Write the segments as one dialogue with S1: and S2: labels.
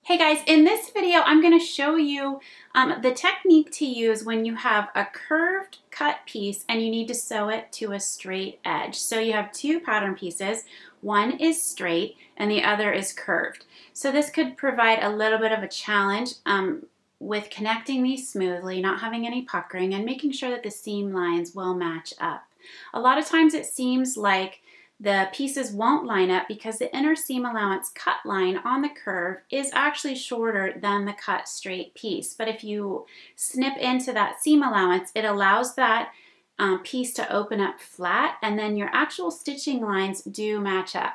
S1: Hey guys, in this video I'm going to show you the technique to use when you have a curved cut piece and you need to sew it to a straight edge. So you have two pattern pieces, one is straight and the other is curved. So this could provide a little bit of a challenge with connecting these smoothly, not having any puckering, and making sure that the seam lines will match up. A lot of times it seems like the pieces won't line up because the inner seam allowance cut line on the curve is actually shorter than the cut straight piece. But if you snip into that seam allowance, it allows that piece to open up flat, and then your actual stitching lines do match up.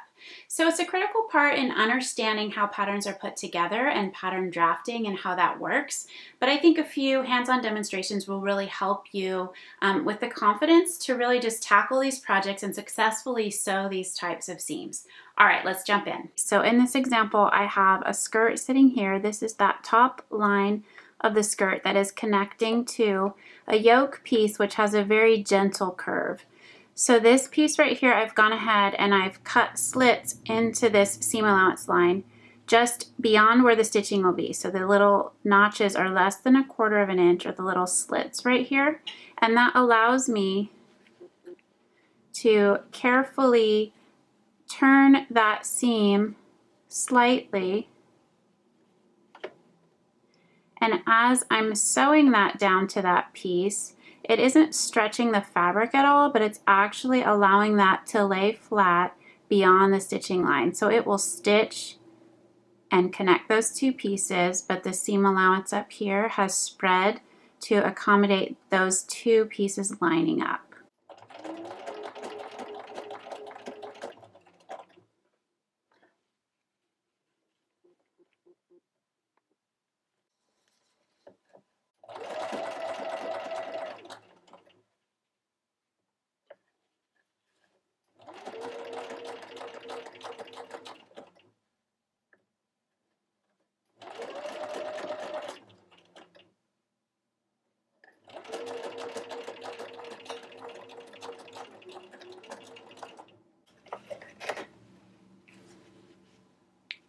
S1: So it's a critical part in understanding how patterns are put together and pattern drafting and how that works. But I think a few hands-on demonstrations will really help you with the confidence to really just tackle these projects and successfully sew these types of seams. All right, let's jump in. So in this example, I have a skirt sitting here. This is that top line of the skirt that is connecting to a yoke piece which has a very gentle curve. So this piece right here, I've gone ahead and I've cut slits into this seam allowance line just beyond where the stitching will be. So the little notches are less than 1/4 of an inch, or the little slits right here. And that allows me to carefully turn that seam slightly. And as I'm sewing that down to that piece, it isn't stretching the fabric at all, but it's actually allowing that to lay flat beyond the stitching line. So it will stitch and connect those two pieces, but the seam allowance up here has spread to accommodate those two pieces lining up.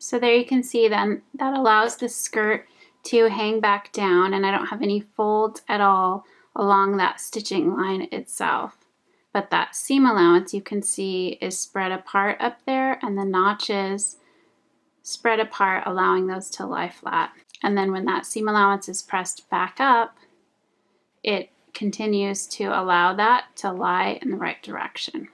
S1: So there you can see then that allows the skirt to hang back down, and I don't have any folds at all along that stitching line itself. But that seam allowance, you can see, is spread apart up there, and the notches spread apart, allowing those to lie flat. And then when that seam allowance is pressed back up, it continues to allow that to lie in the right direction.